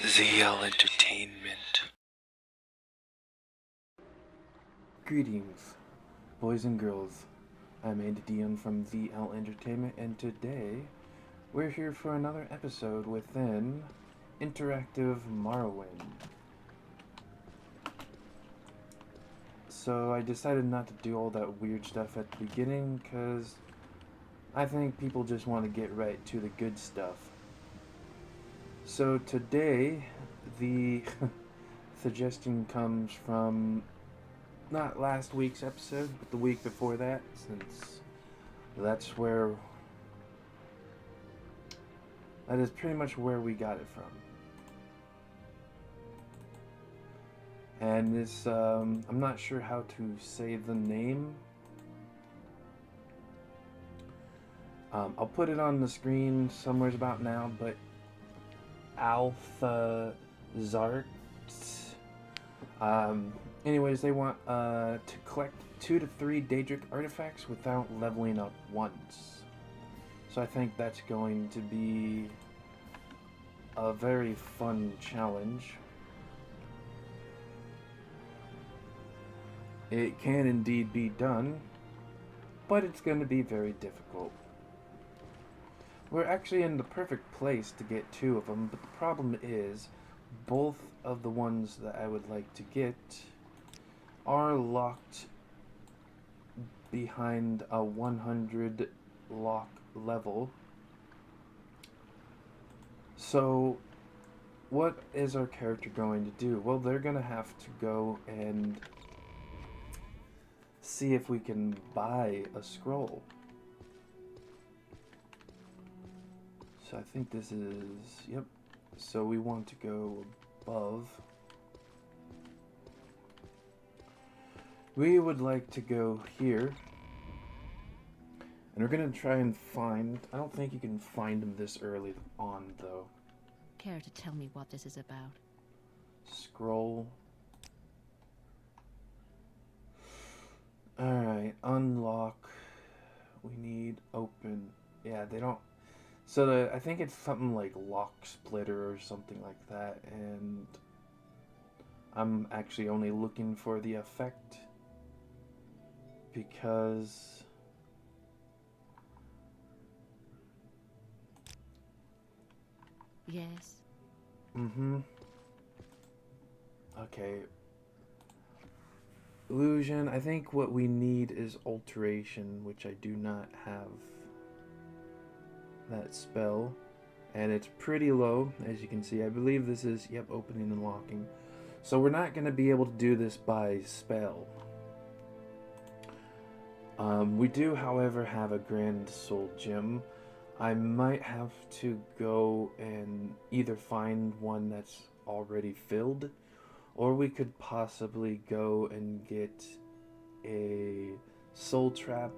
ZL Entertainment. Greetings, boys and girls. I'm Andy Dion from ZL Entertainment, and today we're here for another episode within Interactive Morrowind. So I decided not to do all that weird stuff at the beginning because I think people just want to get right to the good stuff. So today, the suggestion comes from not last week's episode, but the week before that, since that is pretty much where we got it from. And this, I'm not sure how to say the name. I'll put it on the screen somewhere about now, but Althazarcrts. Anyways, they want to collect 2 to 3 Daedric artifacts without leveling up once. So I think that's going to be a very fun challenge. It can indeed be done, but it's going to be very difficult. We're actually in the perfect place to get 2 of them, but the problem is both of the ones that I would like to get are locked behind a 100 lock level. So what is our character going to do? Well, they're going to have to go and see if we can buy a scroll. So I think this is, yep. So we want to go above. We would like to go here. And we're going to try and find, I don't think you can find them this early on though. Care to tell me what this is about? Scroll. Alright, unlock. We need open. Yeah, they don't. So I think it's something like lock splitter or something like that, and I'm actually only looking for the effect because Yes. Okay. Illusion, I think what we need is alteration, which I do not have that spell, and it's pretty low, as you can see. I believe this is, yep, opening and locking. So we're not going to be able to do this by spell. We do, however, have a Grand Soul Gem. I might have to go and either find one that's already filled, or we could possibly go and get a Soul Trap,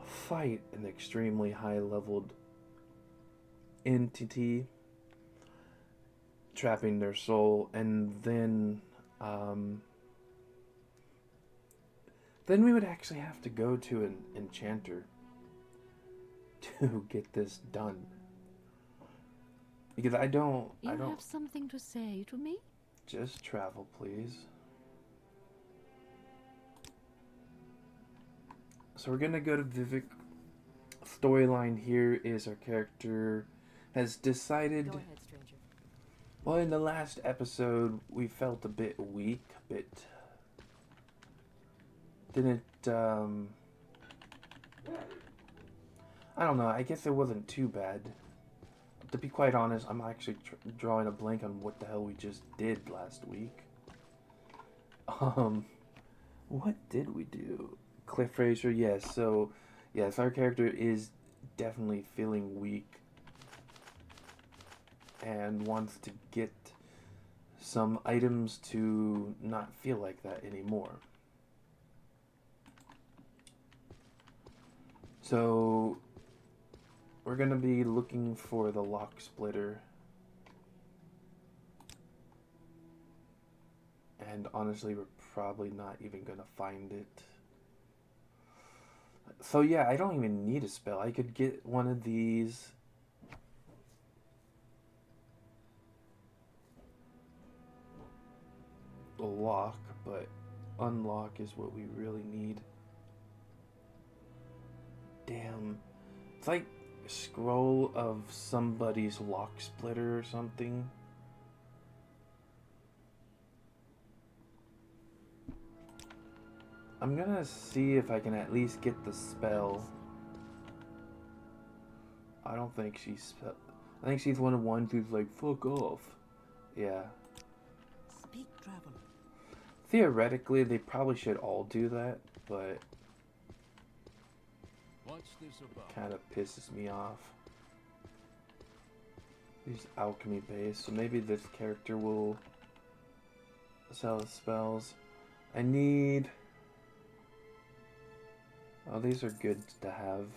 fight an extremely high leveled entity, trapping their soul, and then we would actually have to go to an enchanter to get this done. Because I don't have something to say to me? Just travel, please. So we're gonna go to Vivek. Storyline here is our character has decided. Go ahead, stranger. Well, in the last episode, we felt a bit weak, a bit. Didn't, I don't know, I guess it wasn't too bad. To be quite honest, I'm actually drawing a blank on what the hell we just did last week. What did we do? Cliff Racer, yes, so, yes, our character is definitely feeling weak and wants to get some items to not feel like that anymore. So we're gonna be looking for the lock splitter, and honestly we're probably not even gonna find it. So yeah, I don't even need a spell. I could get one of these lock, but unlock is what we really need. Damn. It's like a scroll of somebody's lock splitter or something. I'm gonna see if I can at least get the spell. I don't think she's... I think she's one of the ones who's like, fuck off. Yeah. Speak, traveler. Theoretically, they probably should all do that, but... What's this about? kind of pisses me off. He's alchemy based, so maybe this character will sell his spells. I need... oh, these are good to have.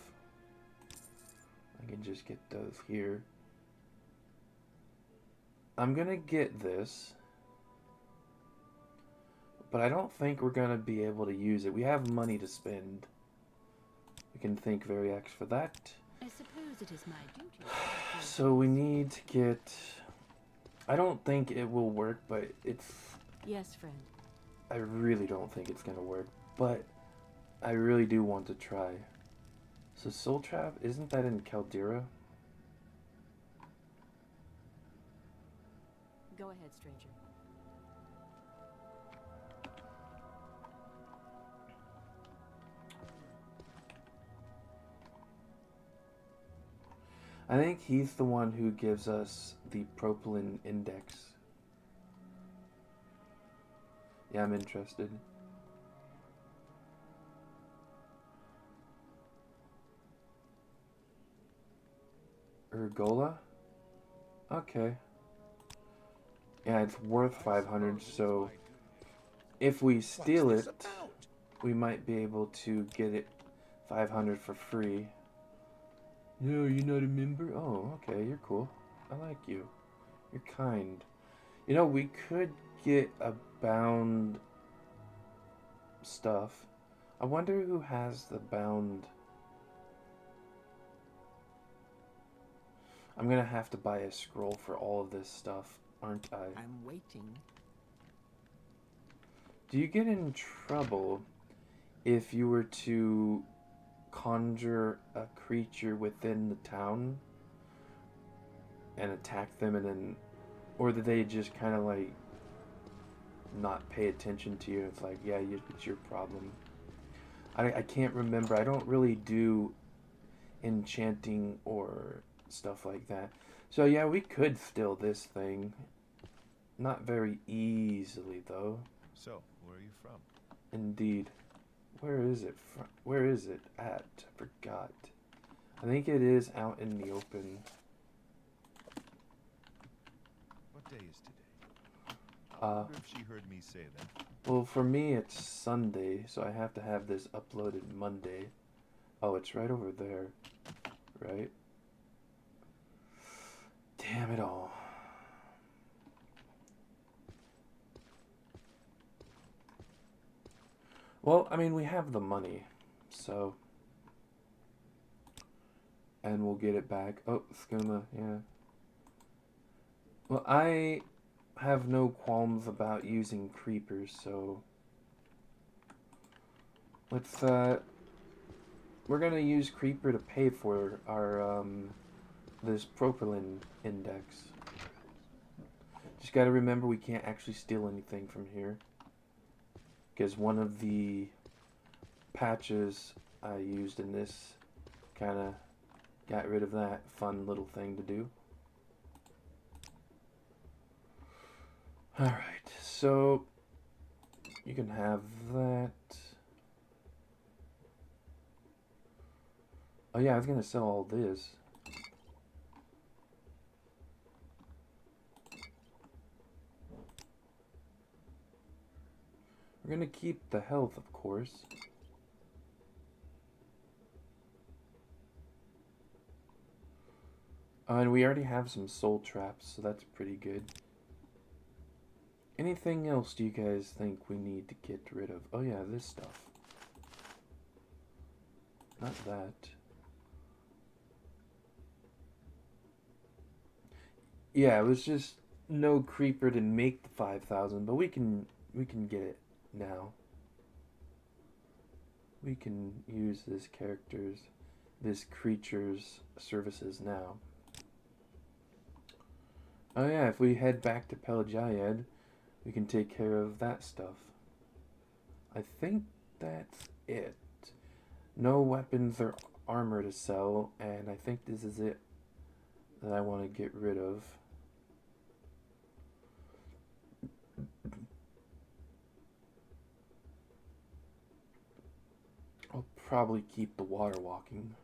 I can just get those here. I'm gonna get this, but I don't think we're gonna be able to use it. We have money to spend. We can thank Variax for that. I suppose it is my duty. So we need to get... I don't think it will work, but it's... Yes, friend. I really don't think it's gonna work, but I really do want to try. So Soul Trap, isn't that in Caldera? Go ahead, stranger. I think he's the one who gives us the propylene index. Yeah, I'm interested. Urgola? Okay. Yeah, it's worth 500, so if we steal it, we might be able to get it 500 for free. No, you're not a member? Oh, okay, you're cool. I like you. You're kind. You know, we could get a bound stuff. I wonder who has the bound... I'm gonna have to buy a scroll for all of this stuff, aren't I? I'm waiting. Do you get in trouble if you were to conjure a creature within the town and attack them, and then, or do they just kind of like not pay attention to you? It's like, yeah, it's your problem. I can't remember. I don't really do enchanting or stuff like that. So yeah, we could steal this thing. Not very easily though. So, where are you from? Indeed. Where is it from? Where is it at? I forgot. I think it is out in the open. What day is today? I wonder if she heard me say that. Well, for me it's Sunday, so I have to have this uploaded Monday. Oh, it's right over there. Right? Damn it all. Well, I mean, we have the money, so... and we'll get it back. Oh, Skooma, yeah. Well, I have no qualms about using creepers, so... let's, we're gonna use creeper to pay for our, this propylene index. Just gotta remember we can't actually steal anything from here. Because one of the patches I used in this kind of got rid of that fun little thing to do. Alright, so you can have that. Oh yeah, I was going to sell all this. We're going to keep the health, of course. And we already have some soul traps, so that's pretty good. Anything else do you guys think we need to get rid of? Oh yeah, this stuff. Not that. Yeah, it was just no creeper to make the 5,000, but we can get it now. We can use this creature's services now. Oh yeah, if we head back to Pelagayed, we can take care of that stuff. I think that's it. No weapons or armor to sell, and I think this is it that I want to get rid of. I'll probably keep the water walking.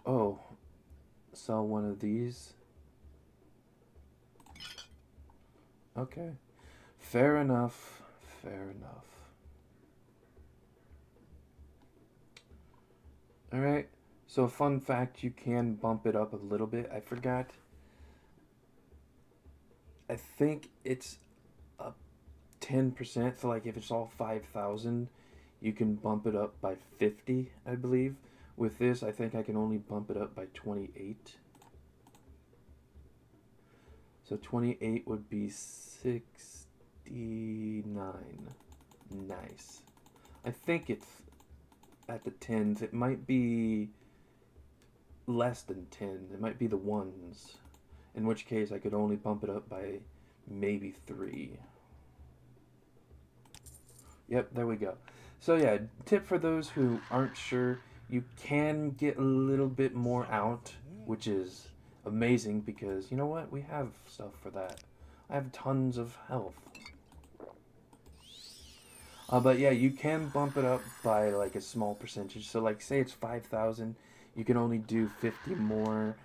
Oh, sell one of these. Okay. Fair enough. Fair enough. Alright. So, fun fact, you can bump it up a little bit. I forgot. I think it's up 10%. So, like, if it's all 5,000, you can bump it up by 50, I believe. With this, I think I can only bump it up by 28. So 28 would be 69. Nice. I think it's at the 10s. It might be less than 10. It might be the 1s. In which case I could only bump it up by maybe 3. Yep, there we go. So yeah, tip for those who aren't sure, you can get a little bit more out, which is amazing because, you know what, we have stuff for that. I have tons of health. But yeah, you can bump it up by like a small percentage. So like say it's 5,000, you can only do 50 more.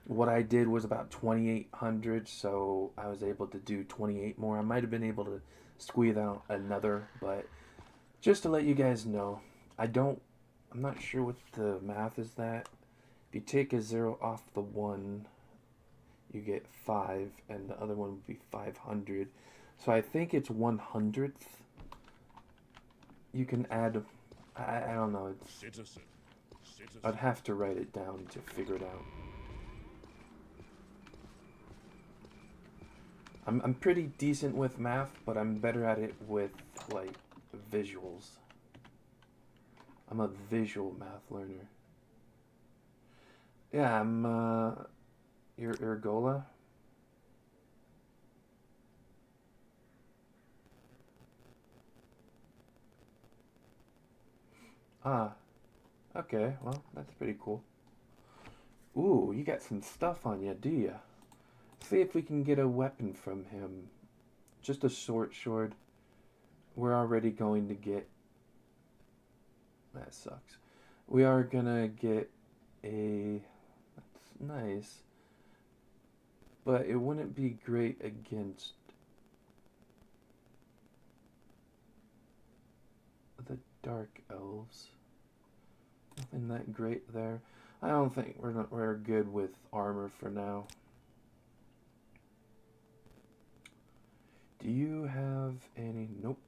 What I did was about 2,800, so I was able to do 28 more. I might have been able to squeeze out another, but just to let you guys know, I'm not sure what the math is that. If you take a 0 off the 1, you get 5, and the other one would be 500. So I think it's 100th. You can add, I don't know, I'd have to write it down to figure it out. I'm pretty decent with math, but I'm better at it with, like, visuals. I'm a visual math learner. Yeah, I'm, you're Urgola? Ah, okay, well, that's pretty cool. Ooh, you got some stuff on you, do ya? See if we can get a weapon from him. Just a short sword. We're already going to get... That sucks. We are gonna get a... That's nice. But it wouldn't be great against... the Dark Elves. Nothing that great there. I don't think we're good with armor for now. Do you have any? Nope.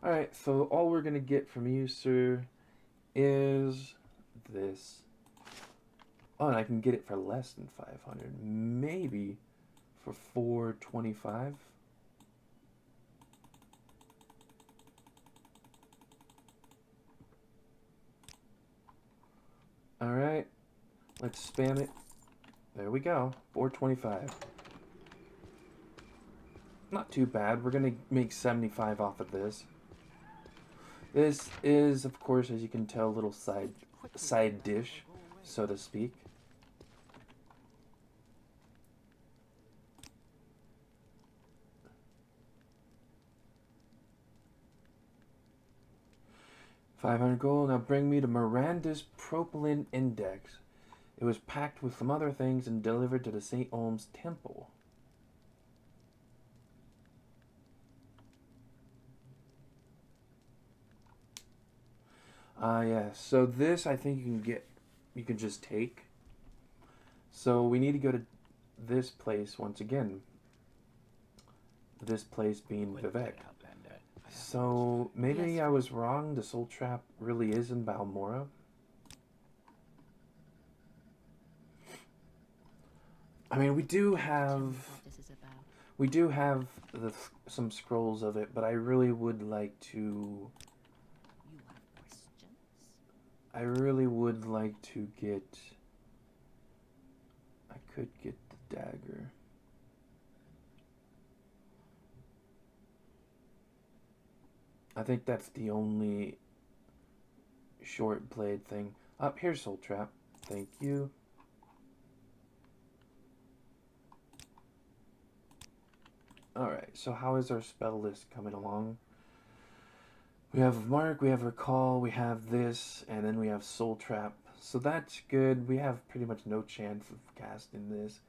Alright, so all we're gonna get from you, sir, is this. Oh, and I can get it for less than 500. Maybe for 425. Alright. Let's spam it. There we go. 425. Not too bad. We're going to make 75 off of this. This is, of course, as you can tell, a little side dish, so to speak. $500 gold. Now bring me to Miranda's Propylene Index. It was packed with some other things and delivered to the St. Olm's Temple. Yeah, so this I think you can just take. So we need to go to this place once again. This place being Vivek. So maybe I was wrong, the Soul Trap really is in Balmora. I mean, we do Tell me have what this is about. some scrolls of it, but I really would like to. You have questions? I really would like to get. I could get the dagger. I think that's the only short blade thing. Up here's Soul Trap. Thank you. Alright, so how is our spell list coming along? We have Mark, we have Recall, we have this, and then we have Soul Trap. So that's good. We have pretty much no chance of casting this.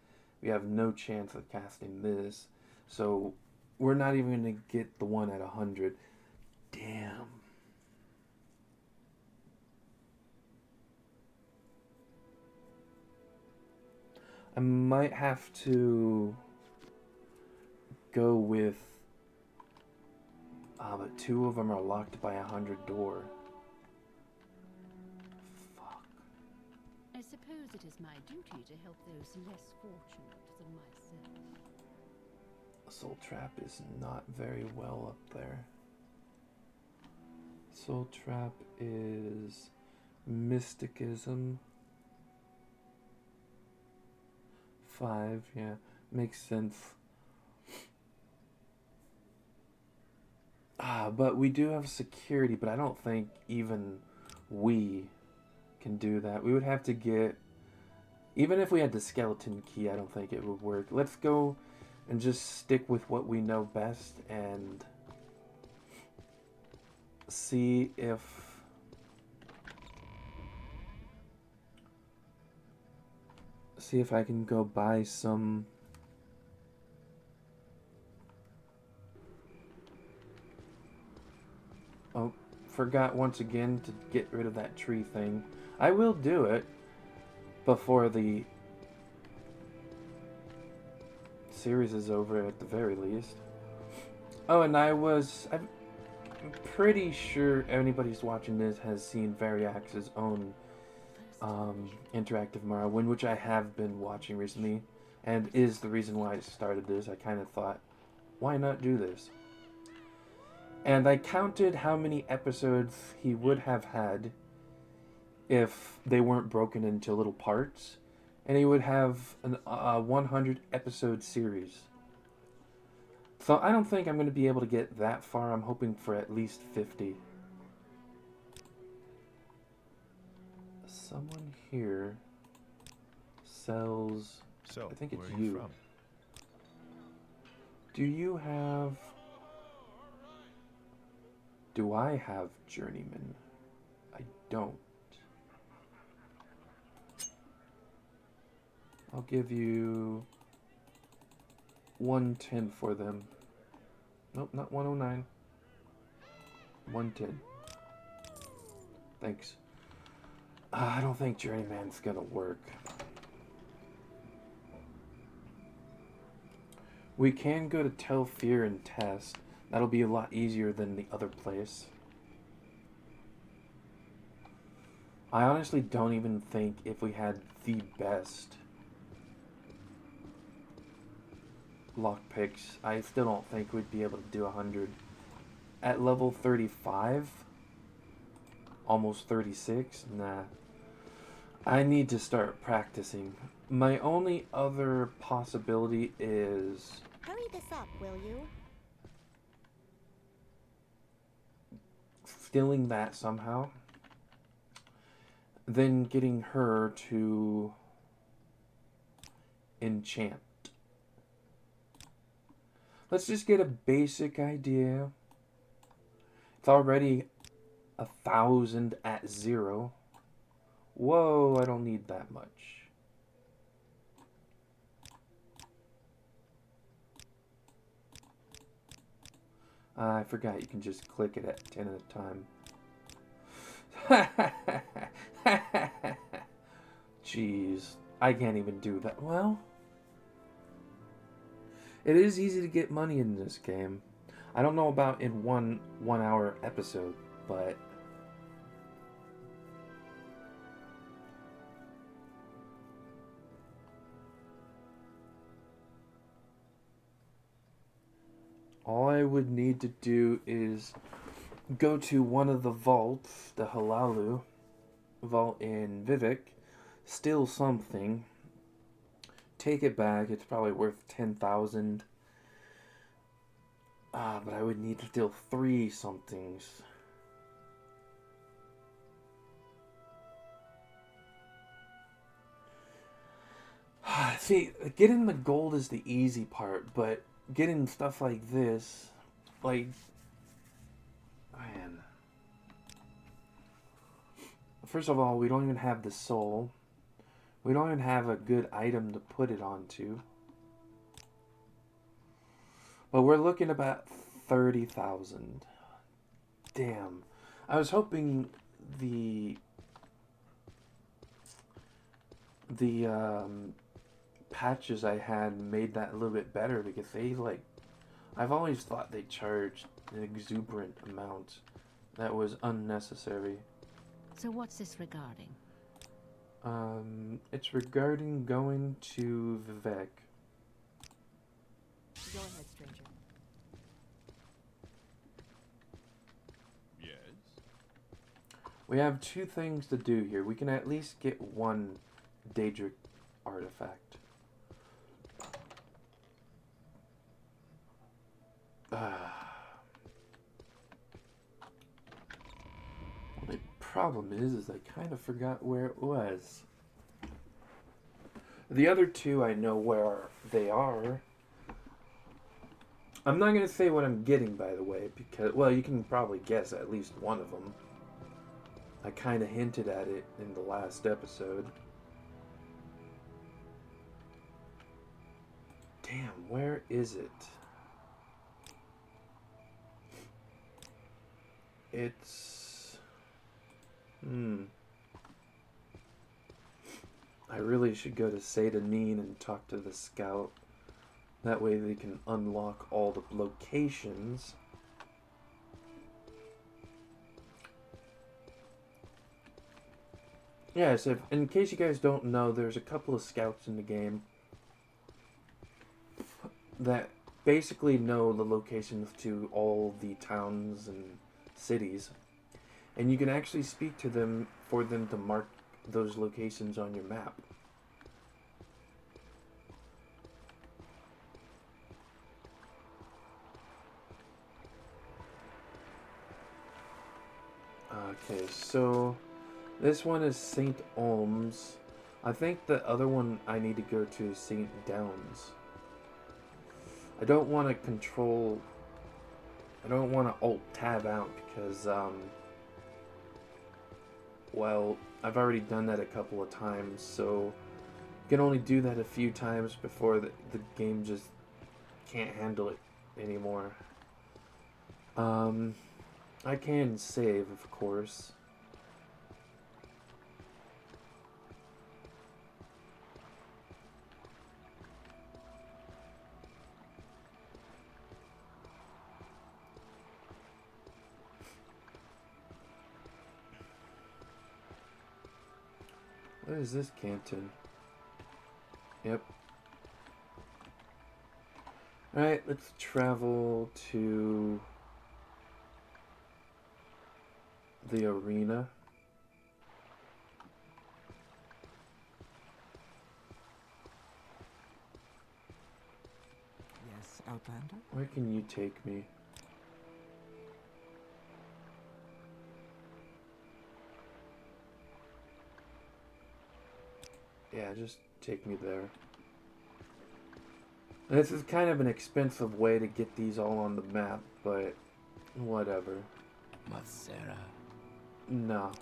We have no chance of casting this. So we're not even going to get the one at 100. Damn. I might have to go with... but 2 of them are locked by 100 door. Fuck. I suppose it is my duty to help those less fortunate than myself. Soul Trap is not very well up there. Soul Trap is Mysticism. 5, yeah, makes sense. But we do have security, but I don't think even we can do that. We would have to get... Even if we had the skeleton key, I don't think it would work. Let's go and just stick with what we know best and see if... See if I can go buy some... Oh, forgot once again to get rid of that tree thing. I will do it before the series is over at the very least. Oh, and I'm pretty sure anybody's watching this has seen Variax's own interactive Morrowind, which I have been watching recently, and is the reason why I started this. I kind of thought, why not do this? And I counted how many episodes he would have had if they weren't broken into little parts, and he would have a 100 episode series. So I don't think I'm going to be able to get that far. I'm hoping for at least 50. Someone here sells... So, I think it's where are you from? Do you have... Do I have Journeyman? I don't. I'll give you 110 for them. Nope, not 109. 110. Thanks. I don't think Journeyman's gonna work. We can go to Telfear and test. That'll be a lot easier than the other place. I honestly don't even think if we had the best lockpicks, I still don't think we'd be able to do 100. At level 35, almost 36, nah. I need to start practicing. My only other possibility is... Hurry this up, will you? Stealing that somehow. Then getting her to enchant. Let's just get a basic idea. It's already 1,000 at 0. Whoa, I don't need that much. I forgot you can just click it at 10 at a time. Jeez, I can't even do that. Well, it is easy to get money in this game. I don't know about in one hour episode, but All I would need to do is go to one of the vaults, the Halalu vault in Vivek, steal something, take it back. It's probably worth 10,000. But I would need to steal 3 somethings. See, getting the gold is the easy part, but getting stuff like this, like, man. First of all, we don't even have the soul. We don't even have a good item to put it onto. But we're looking about 30,000. Damn. I was hoping the patches I had made that a little bit better, because they, like, I've always thought they charged an exuberant amount that was unnecessary. So what's this regarding? It's regarding going to Vivek. Go ahead, stranger. Yes? We have 2 things to do here. We can at least get 1 Daedric artifact. The problem is I kind of forgot where it was. The other 2 I know where they are. I'm not going to say what I'm getting, by the way, because, well, you can probably guess at least one of them. I kind of hinted at it in the last episode. Damn, where is it? It's... I really should go to Satanin and talk to the scout. That way they can unlock all the locations. Yes, in case you guys don't know, there's a couple of scouts in the game that basically know the locations to all the towns and cities. And you can actually speak to them for them to mark those locations on your map. Okay, so this one is St. Olms. I think the other one I need to go to is St. Downs. I don't want to alt-tab out because, well, I've already done that a couple of times, so you can only do that a few times before the game just can't handle it anymore. I can save, of course. What is this canton? Yep. Alright, let's travel to the arena. Yes, Outlander? Where can you take me? Yeah, just take me there. This is kind of an expensive way to get these all on the map, but whatever. Mathera. No.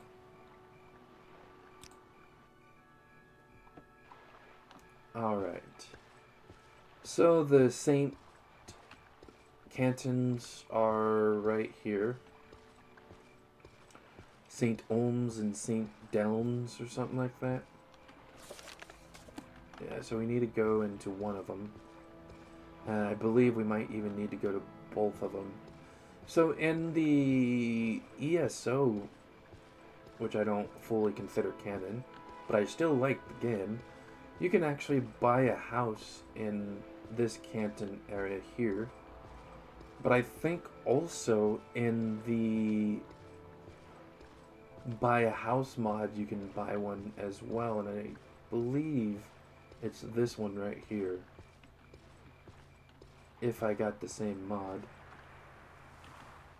Alright. So the Saint cantons are right here. St. Olms and St. Downs or something like that. Yeah, so we need to go into one of them. And I believe we might even need to go to both of them. So in the ESO, which I don't fully consider canon, but I still like the game, you can actually buy a house in this canton area here But I think also in the buy a house mod, you can buy one as well, and I believe it's this one right here. If I got the same mod.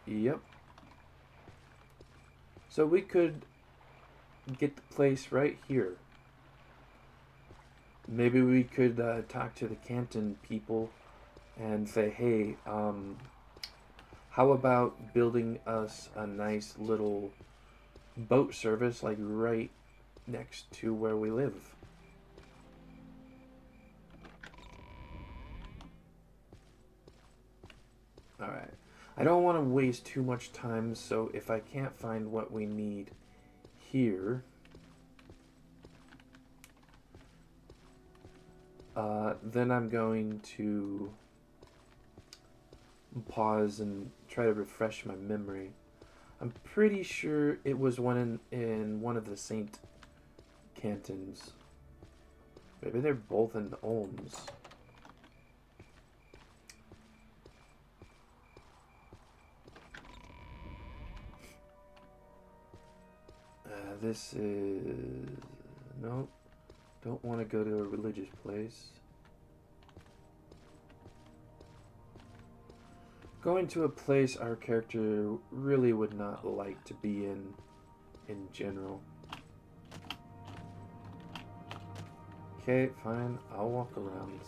Yep. So we could get the place right here. Maybe we could talk to the Canton people and say, hey, how about building us a nice little boat service like right next to where we live? Alright. I don't want to waste too much time, so if I can't find what we need here, then I'm going to pause and try to refresh my memory. I'm pretty sure it was one in one of the Saint Cantons. Maybe they're both in Ulms. This is... Nope. Don't want to go to a religious place. Going to a place our character really would not like to be in general. Okay, fine. I'll walk around.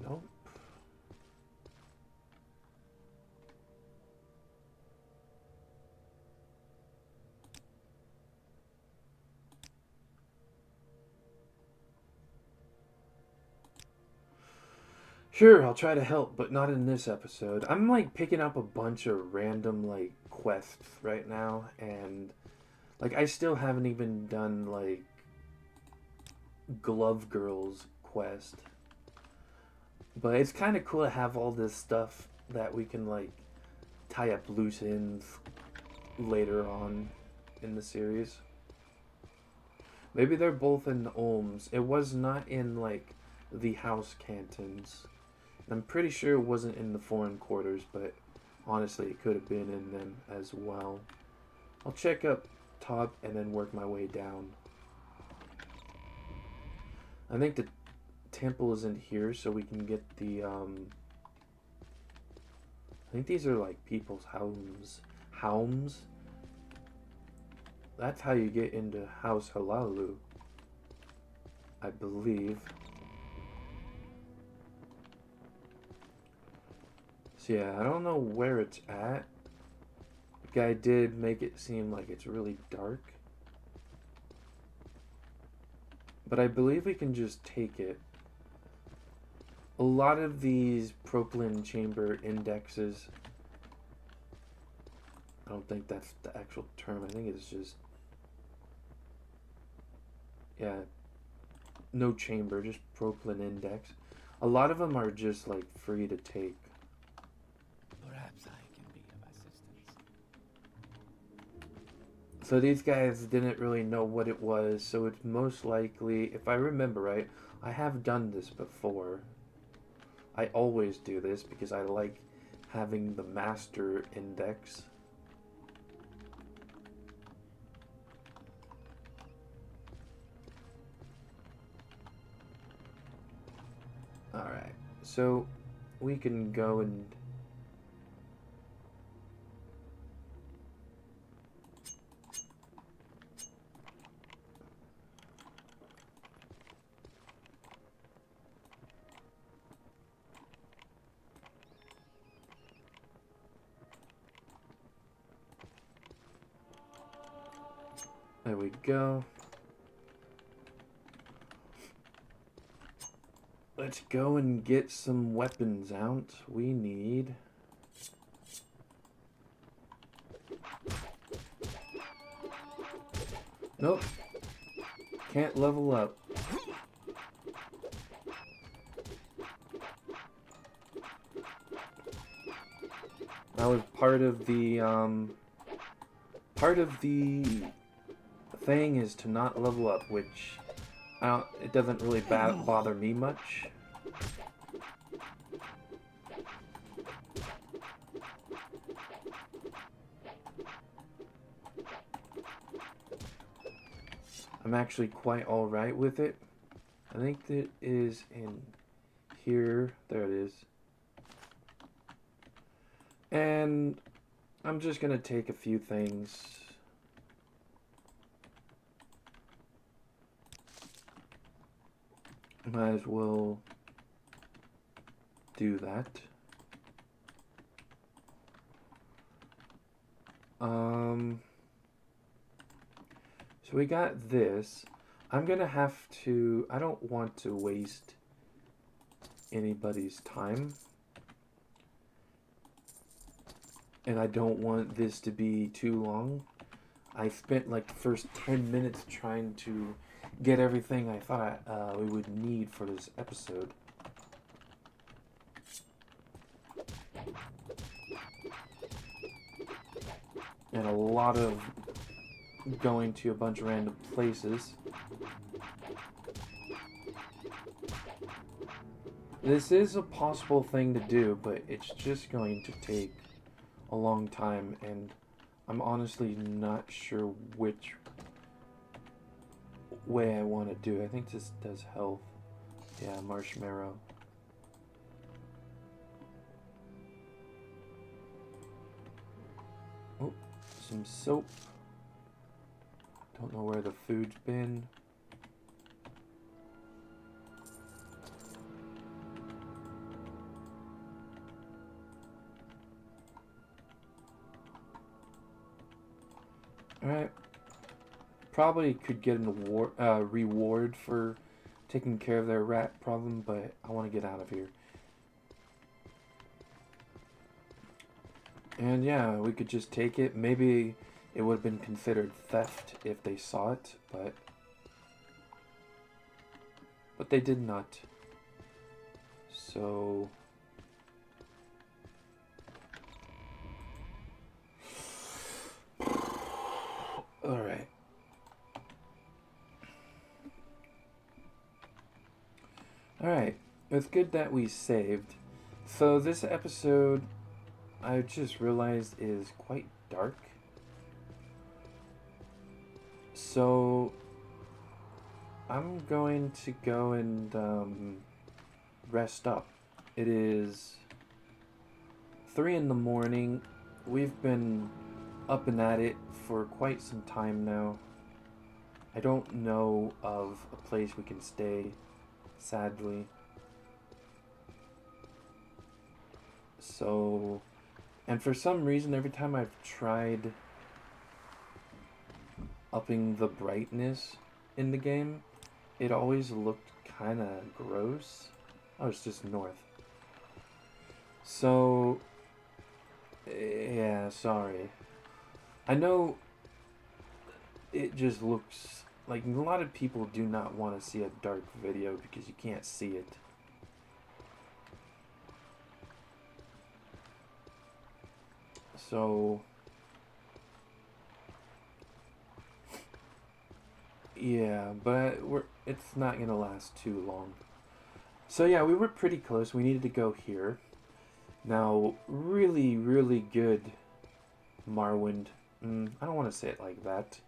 Nope. Sure, I'll try to help, but not in this episode. I'm like picking up a bunch of random like quests right now, and like I still haven't even done like Glove Girl's quest. But it's kind of cool to have all this stuff that we can like tie up loose ends later on in the series. Maybe they're both in Ulms. It was not in like the house cantons. I'm pretty sure it wasn't in the foreign quarters, but honestly it could have been in them as well. I'll check up top and then work my way down. I think the temple is in here, so we can get the I think these are like people's homes. That's how you get into House Halalu, I believe. So yeah, I don't know where it's at. The guy did make it seem like it's really dark, but I believe we can just take it. A lot of these propylene chamber indexes, I don't think that's the actual term, I think it's just, yeah, no chamber, just propylene index. A lot of them are just like free to take. Perhaps I can be of assistance. So these guys didn't really know what it was, so it's most likely, if I remember right, I have done this before. I always do this because I like having the master index. Alright, so we can go and there we go. Let's go and get some weapons out. We need... Nope. Can't level up. That was part of the thing is to not level up, which it doesn't really bother me much. I'm actually quite alright with it. I think that is in here. There it is. And I'm just going to take a few things. Might as well do that. So we got this. I'm gonna have to, I don't want to waste anybody's time. And I don't want this to be too long. I spent like the first 10 minutes trying to get everything I thought we would need for this episode. And a lot of going to a bunch of random places. This is a possible thing to do, but it's just going to take a long time, and I'm honestly not sure which way I want to do it. I think this does health. Yeah, marshmallow. Oh, some soap. Don't know where the food's been. Alright. Probably could get an award, reward for taking care of their rat problem, but I want to get out of here. And yeah, we could just take it. Maybe it would have been considered theft if they saw it, but they did not. So alright. Alright. It's good that we saved. So this episode, I just realized, is quite dark. So I'm going to go and rest up. It is 3 in the morning. We've been up and at it for quite some time now. I don't know of a place we can stay, sadly. So, and for some reason, every time I've tried upping the brightness in the game, it always looked kind of gross. Oh, it's just north. So, yeah, sorry. I know it just looks like a lot of people do not want to see a dark video because you can't see it. So, yeah, but it's not going to last too long. So yeah, we were pretty close. We needed to go here. Now, really, really good Morrowind. I don't want to say it like that.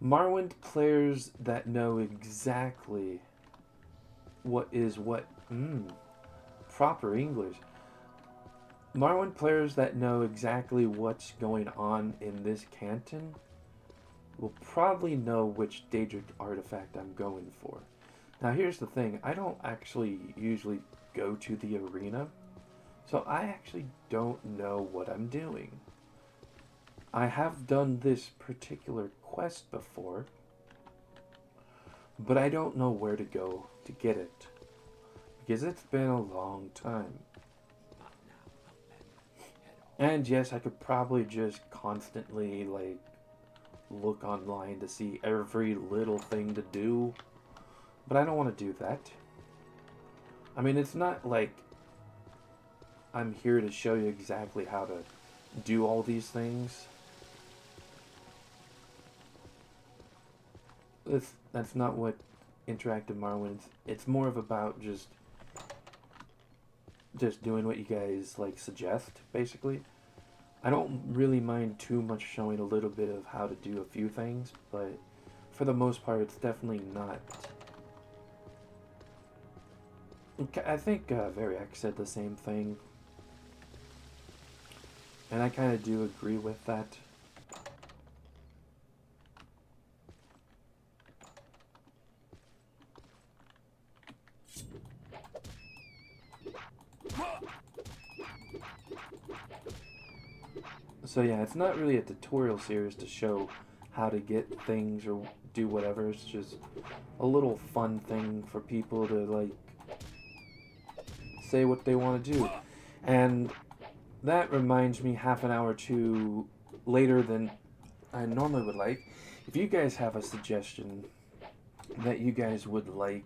Morrowind players that know exactly what is what. Proper English. Morrowind players that know exactly what's going on in this canton will probably know which Daedric artifact I'm going for. Now here's the thing, I don't actually usually go to the arena, so I actually don't know what I'm doing. I have done this particular quest before, but I don't know where to go to get it, because it's been a long time. And yes, I could probably just constantly, like, look online to see every little thing to do, but I don't want to do that. I mean, it's not like I'm here to show you exactly how to do all these things. that's not what interactive Morrowind is. It's more of about just doing what you guys like suggest, basically. I don't really mind too much showing a little bit of how to do a few things, but for the most part, it's definitely not. I think Variac said the same thing, and I kind of do agree with that. So yeah, it's not really a tutorial series to show how to get things or do whatever. It's just a little fun thing for people to like say what they want to do. And that reminds me half an hour or two later than I normally would like. If you guys have a suggestion that you guys would like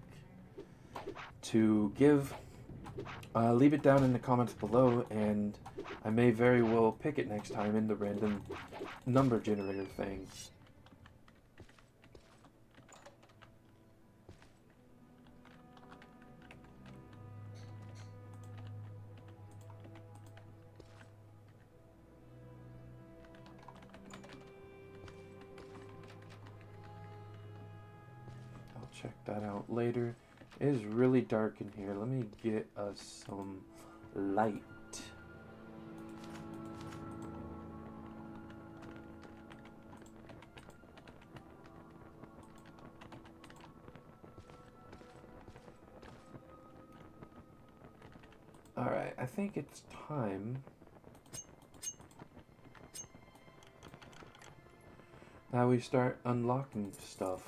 to give, leave it down in the comments below, and I may very well pick it next time in the random number generator thing. I'll check that out later. It is really dark in here. Let me get us some light. Alright, I think it's time. Now we start unlocking stuff.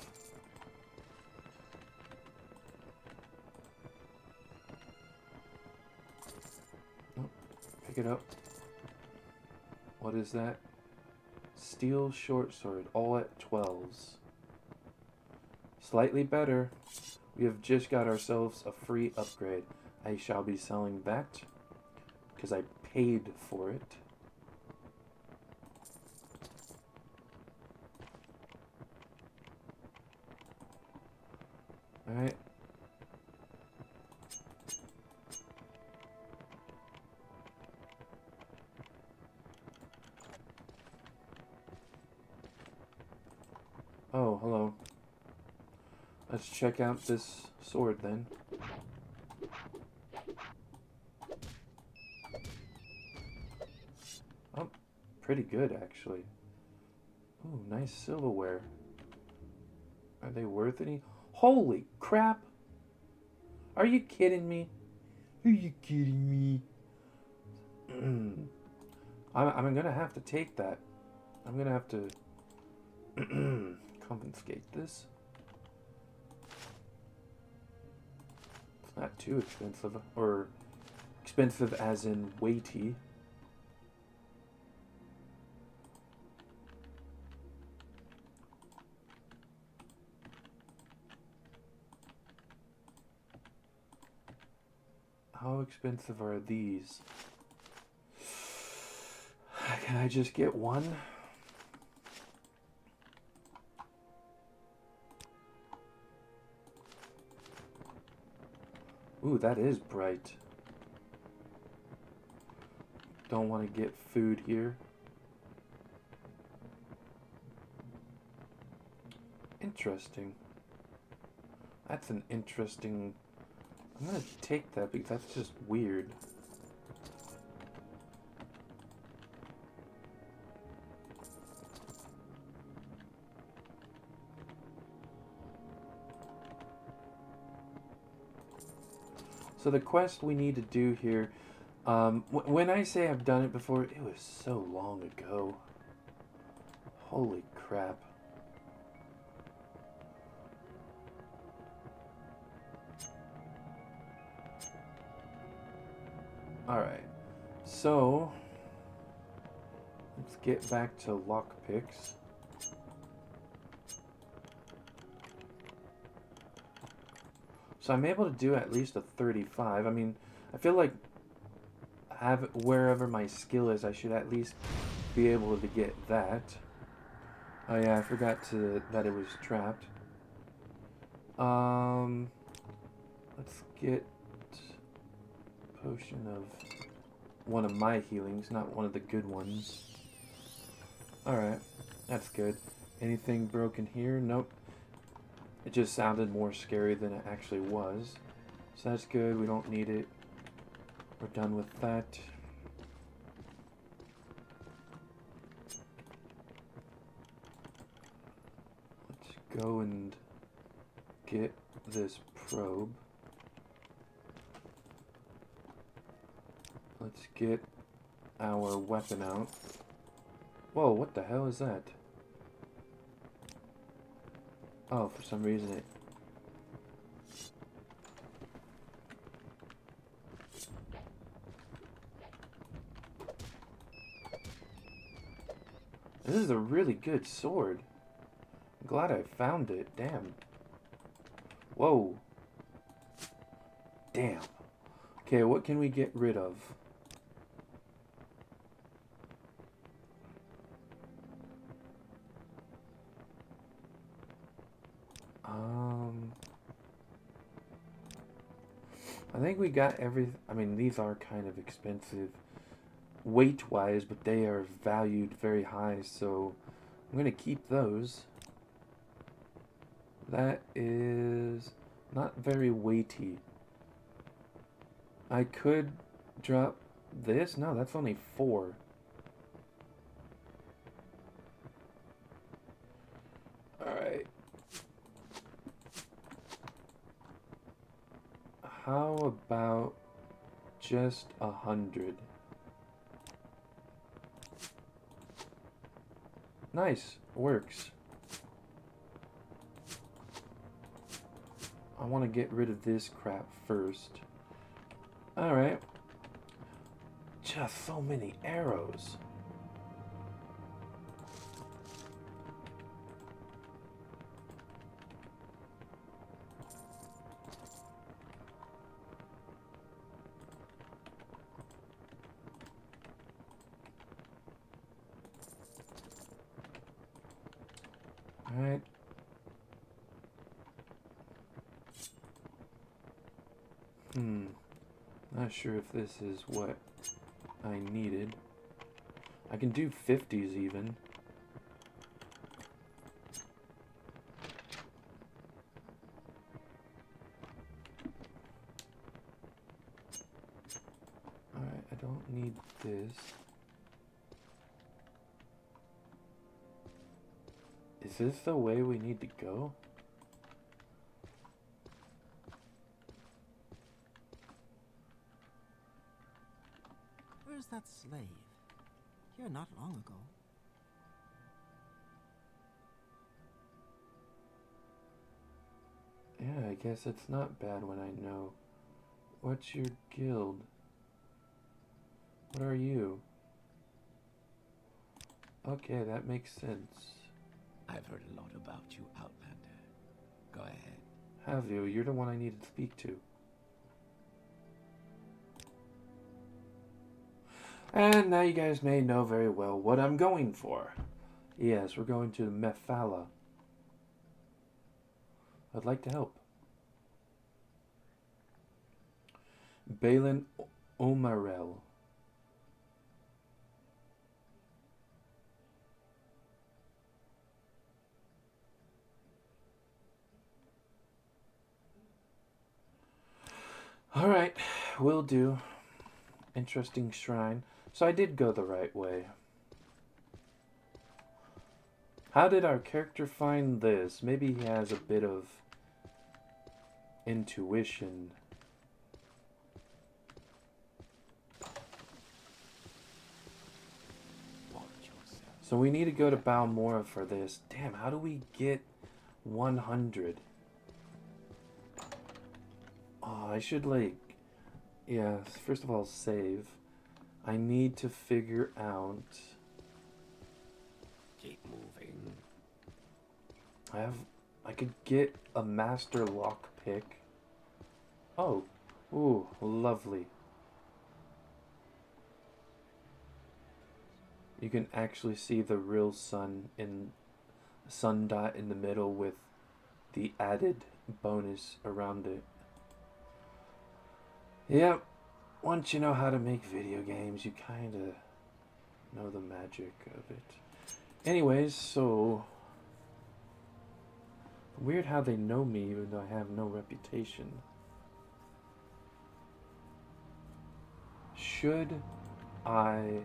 Oh, pick it up. What is that? Steel short sword, all at 12s. Slightly better. We have just got ourselves a free upgrade. I shall be selling that because I paid for it. Alright. Oh, hello. Let's check out this sword then. Oh, pretty good actually. Ooh, nice silverware. Are they worth any? Holy crap! Are you kidding me? Are you kidding me? I'm gonna have to take that. I'm gonna have to confiscate this. It's not too expensive, or expensive as in weighty. How expensive are these? Can I just get one? Ooh, that is bright. Don't want to get food here. Interesting. That's an interesting... I'm gonna take that because that's just weird. So the quest we need to do here, when I say I've done it before, it was so long ago. Holy crap. Alright, so let's get back to lockpicks. So I'm able to do at least a 35. I mean, I feel like wherever my skill is, I should at least be able to get that. Oh yeah, I forgot that it was trapped. Let's get potion of one of my healings, not one of the good ones. Alright, that's good. Anything broken here? Nope. It just sounded more scary than it actually was. So that's good, we don't need it. We're done with that. Let's go and get this probe. Let's get our weapon out. Whoa, what the hell is that? Oh, for some reason it... This is a really good sword. I'm glad I found it. Damn. Whoa. Damn. Okay, what can we get rid of? I think we got everything. I mean, these are kind of expensive weight-wise, but they are valued very high, so I'm going to keep those. That is not very weighty. I could drop this. No, that's only 4. Alright. How about just 100? Nice. Works. I want to get rid of this crap first. Alright. Just so many arrows. Alright. Not sure if this is what I needed. I can do 50s even. Alright, I don't need this. Is this the way we need to go? Where's that slave? Here not long ago. Yeah, I guess it's not bad when I know. What's your guild? What are you? Okay, that makes sense. I've heard a lot about you, Outlander. Go ahead. Have you? You're the one I need to speak to. And now you guys may know very well what I'm going for. Yes, we're going to Mephala. I'd like to help. Balin Omarel. Alright, will do. Interesting shrine. So I did go the right way. How did our character find this? Maybe he has a bit of intuition. So we need to go to Balmora for this. Damn, how do we get 100? Oh, I should like... Yeah, first of all, save. I need to figure out... Keep moving. I could get a master lockpick. Oh. Ooh, lovely. You can actually see the real sun dot in the middle with the added bonus around it. Yep, once you know how to make video games, you kind of know the magic of it. Anyways, so weird how they know me even though I have no reputation. Should I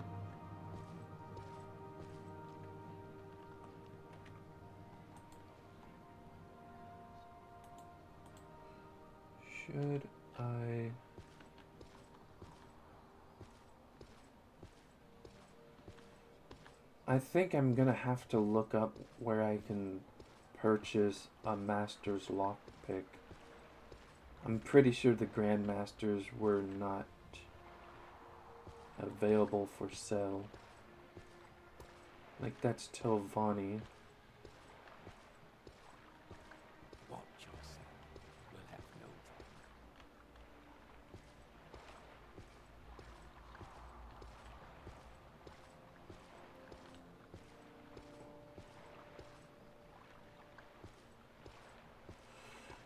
I think I'm gonna have to look up where I can purchase a master's lockpick. I'm pretty sure the grandmasters were not available for sale. Like, that's Tilvani. Watch yourself. We'll have no trouble.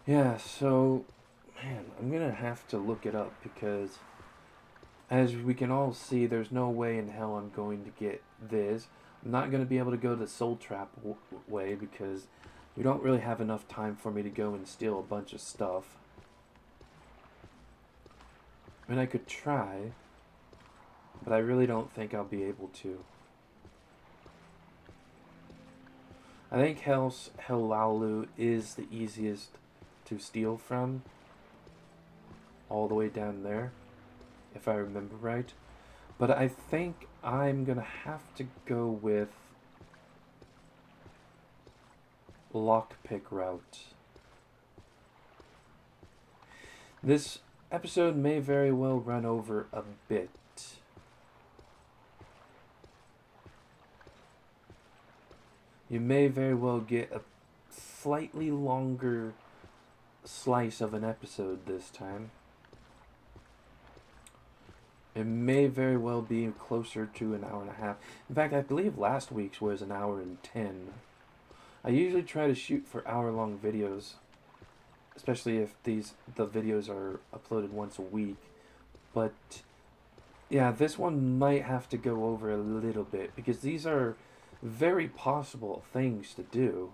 Yeah, so, man, I'm gonna have to look it up because, as we can all see, there's no way in hell I'm going to get this. I'm not going to be able to go the Soul Trap way because we don't really have enough time for me to go and steal a bunch of stuff. I mean, I could try, but I really don't think I'll be able to. I think Helalu is the easiest to steal from, all the way down there, if I remember right. But I think I'm gonna have to go with lockpick route. This episode may very well run over a bit. You may very well get a slightly longer slice of an episode this time. It may very well be closer to an hour and a half. In fact, I believe last week's was an hour and 10. I usually try to shoot for hour-long videos, especially if the videos are uploaded once a week. But yeah, this one might have to go over a little bit because these are very possible things to do.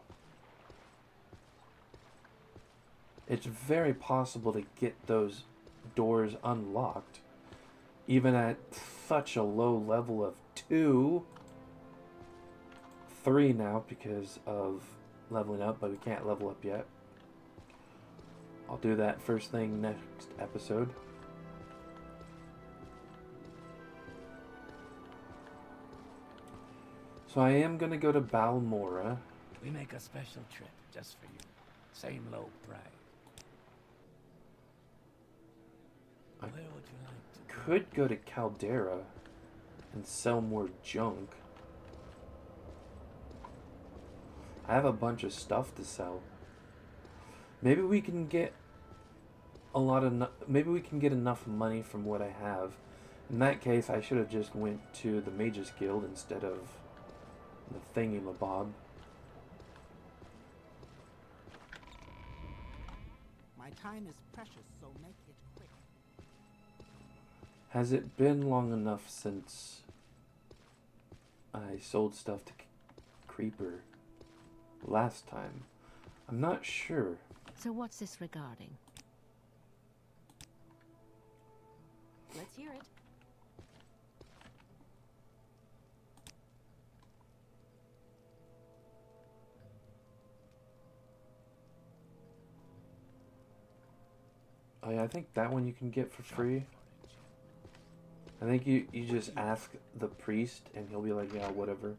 It's very possible to get those doors unlocked, even at such a low level of 2. 3 now because of leveling up, but we can't level up yet. I'll do that first thing next episode. So I am going to go to Balmora. We make a special trip just for you. Same low price. I Where would you like to go? could go to Caldera and sell more junk. I have a bunch of stuff to sell. Maybe we can get maybe we can get enough money from what I have. In that case, I should have just went to the Mages Guild instead of the thingy-mabob. My time is precious, so make it quick. Has it been long enough since I sold stuff to Creeper last time? I'm not sure. So what's this regarding? Let's hear it. Oh yeah, I think that one you can get for free. I think you just ask the priest and he'll be like, yeah, whatever.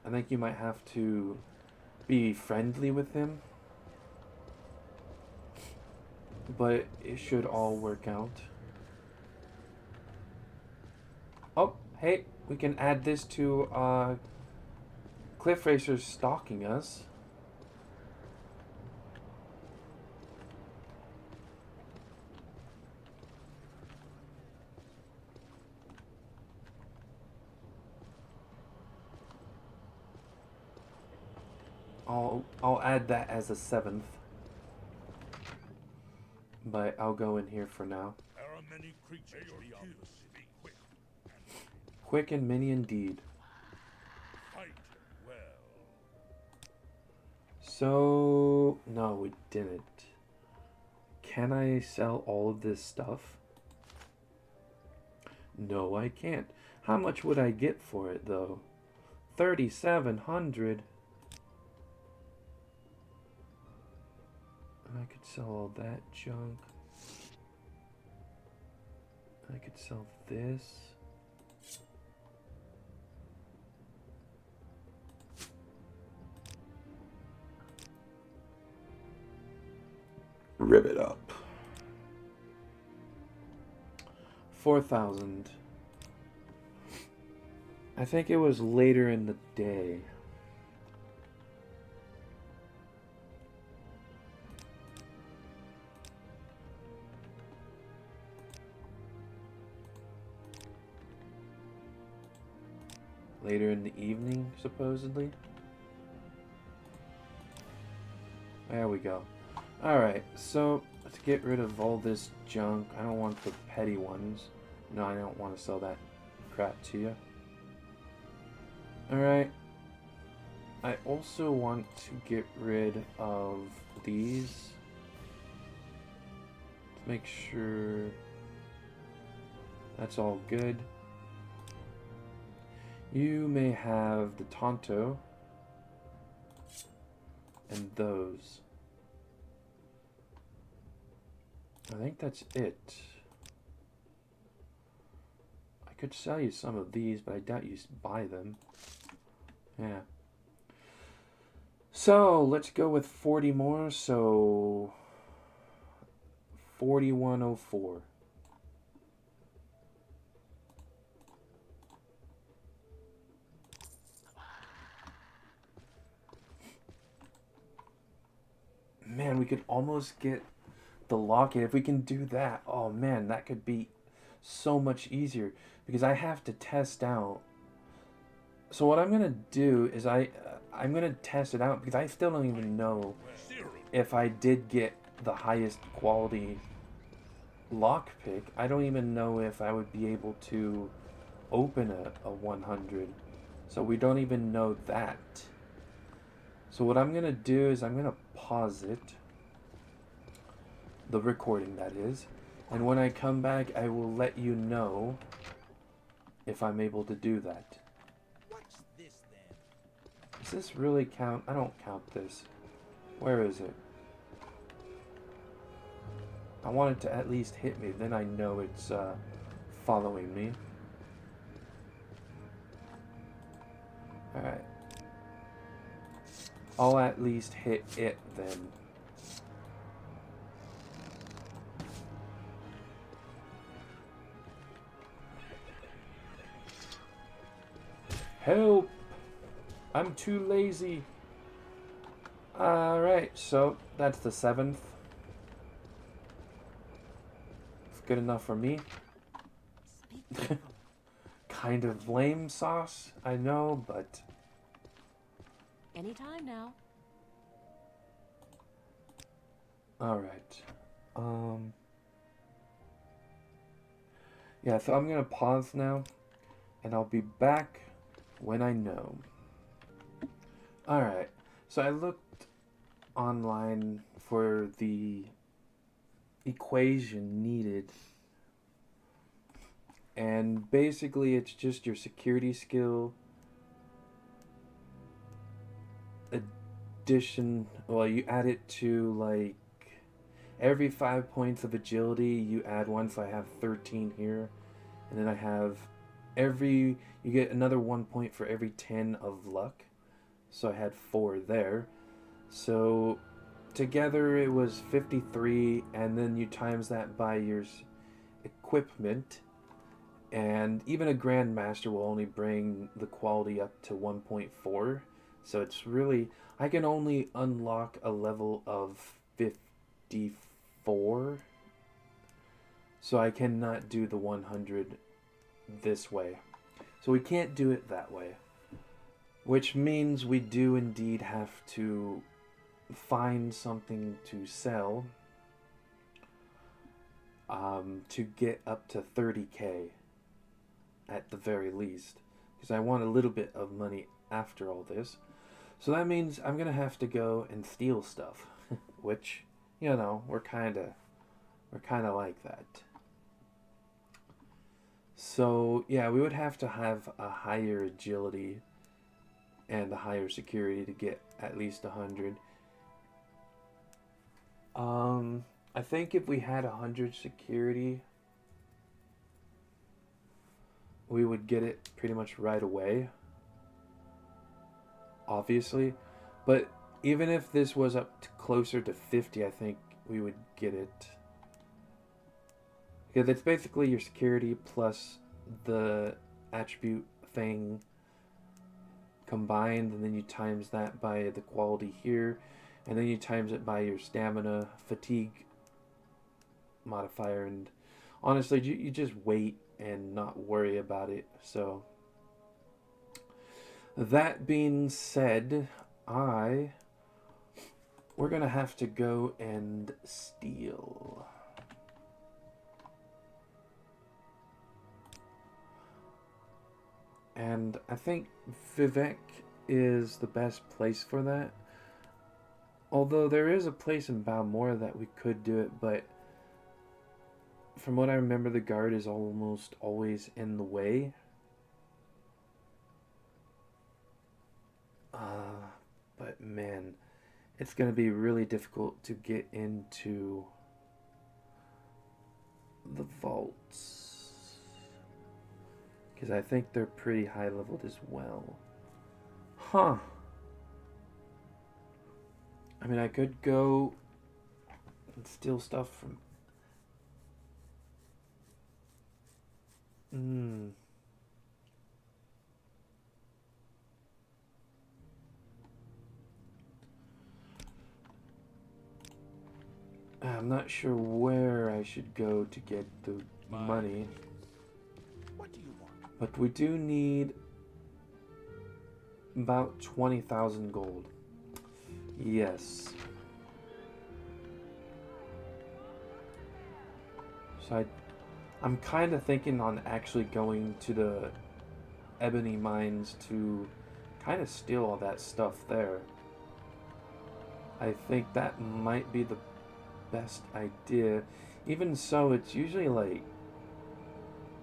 I think you might have to be friendly with him. But it should all work out. Oh, hey, we can add this to Cliff Racer's stalking us. I'll add that as a 7th. but I'll go in here for now. There are many creatures beyond the city. Quick. Quick and many indeed. Fight well. So, no, we didn't. Can I sell all of this stuff? No, I can't. How much would I get for it, though? 3,700. I could sell all that junk. I could sell this. Rip it up. 4,000. I think it was later in the day. Later in the evening, supposedly. There we go. Alright, so let's get rid of all this junk. I don't want the petty ones. No, I don't want to sell that crap to you. Alright. I also want to get rid of these. Let's make sure that's all good. You may have the Tonto and those. I think that's it. I could sell you some of these, but I doubt you buy them. Yeah. So, let's go with 40 more, so 4104. Man, we could almost get the locket. If we can do that, oh man, that could be so much easier. Because I have to test out. So what I'm going to do is I'm going to test it out. Because I still don't even know if I did get the highest quality lockpick. I don't even know if I would be able to open a 100. So we don't even know that. So what I'm going to do is I'm going to pause it. The recording, that is. And when I come back, I will let you know if I'm able to do that. What's this then? Does this really count? I don't count this. Where is it? I want it to at least hit me. Then I know it's following me. Alright. I'll at least hit it then. Help! I'm too lazy. Alright, so that's the 7th. It's good enough for me. Kind of lame sauce, I know, but... Anytime now. Alright. Yeah, so I'm gonna pause now, and I'll be back when I know. Alright, so I looked online for the equation needed, and basically it's just your security skill addition. Well, you add it to like every 5 points of agility you add one, so I have 13 here, and then I have you get another 1 point for every 10 of luck, so I had 4 there. So together it was 53, and then you times that by your equipment, and even a Grandmaster will only bring the quality up to 1.4, so it's really, I can only unlock a level of 54, so I cannot do the 100 this way. So we can't do it that way, which means we do indeed have to find something to sell. to get up to 30k at the very least, because I want a little bit of money after all this. So that means I'm gonna have to go and steal stuff, which, you know, we're kind of like that. So yeah, we would have to have a higher agility and a higher security to get at least 100. I think if we had 100 security, we would get it pretty much right away, obviously. But even if this was up to closer to 50, I think we would get it. Yeah, that's basically your security plus the attribute thing combined, and then you times that by the quality here, and then you times it by your stamina, fatigue modifier, and honestly, you just wait and not worry about it. So that being said, we're gonna have to go and steal. And I think Vivek is the best place for that. Although there is a place in Balmora that we could do it, but from what I remember, the guard is almost always in the way. But man, it's going to be really difficult to get into the vaults, because I think they're pretty high leveled as well. Huh. I mean, I could go and steal stuff from... I'm not sure where I should go to get the money. What do you want? But we do need about 20,000 gold. Yes. So I'm kind of thinking on actually going to the ebony mines to kind of steal all that stuff there. I think that might be the best idea. Even so, it's usually like,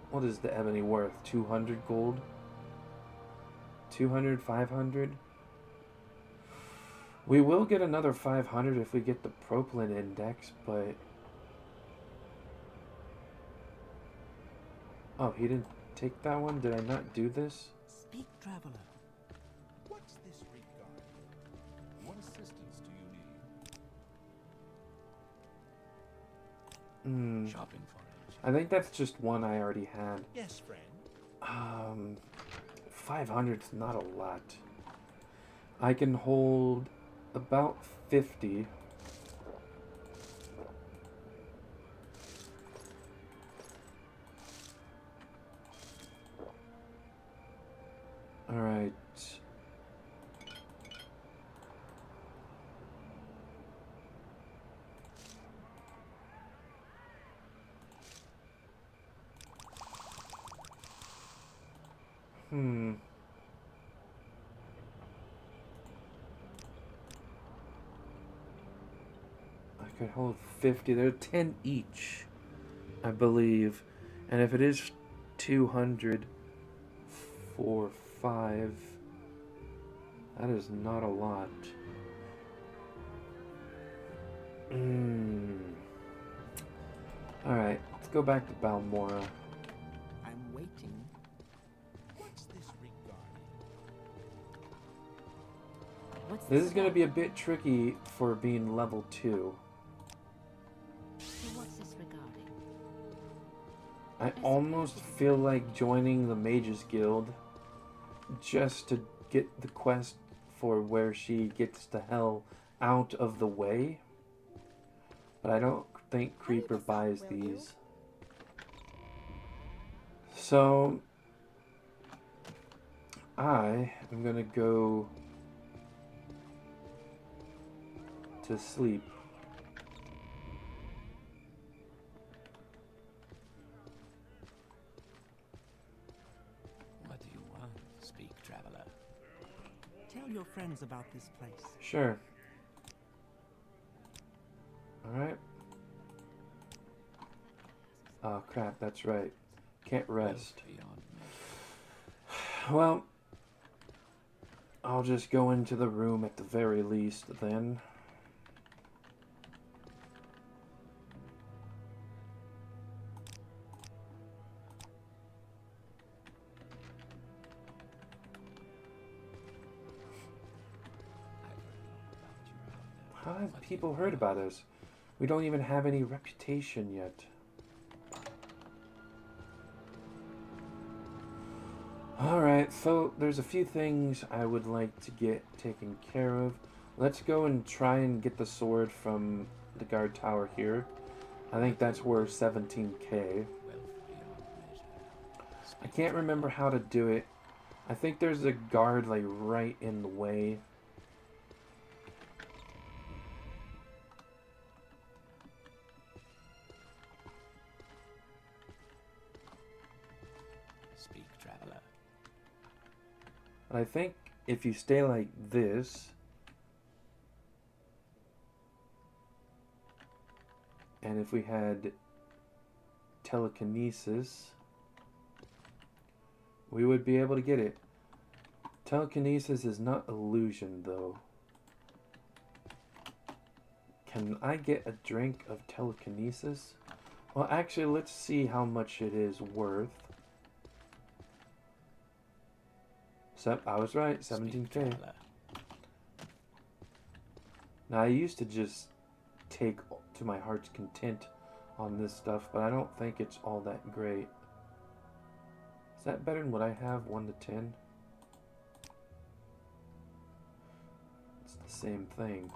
what is the ebony worth? 200 gold? 200, 500? We will get another 500 if we get the propylene index, but... Oh, he didn't take that one? Did I not do this? Speak, traveler. What's this regarding? What assistance do you need? Shopping for it. I think that's just one I already had. Yes, friend. 500's not a lot. I can hold about 50. All right. I could hold 50. They're 10 each, I believe. And if it is 200 for 5, that is not a lot. Alright, let's go back to Balmora. I'm waiting. What's this regarding? This is going to be a bit tricky for being level 2. So what's this regarding? I almost feel like joining the Mages Guild just to get the quest for where she gets the hell out of the way. But I don't think Creeper buys these. So I am gonna go to sleep. your friends about this place. Sure. Alright. Oh crap, that's right. Can't rest. Beyond me. Well, I'll just go into the room at the very least then. How have people heard about us? We don't even have any reputation yet. Alright, so there's a few things I would like to get taken care of. Let's go and try and get the sword from the guard tower here. I think that's worth 17k. I can't remember how to do it. I think there's a guard like right in the way. Speak, traveler. But I think if you stay like this, and if we had telekinesis, we would be able to get it. Telekinesis is not illusion, though. Can I get a drink of telekinesis? Well, actually, let's see how much it is worth. So, I was right, 17k. Now, I used to just take to my heart's content on this stuff, but I don't think it's all that great. Is that better than what I have, 1 to 10? It's the same thing.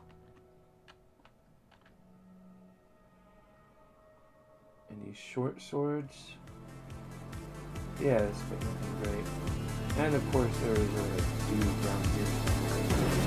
Any short swords? Yes, but nothing great. And of course there is a dude down here somewhere.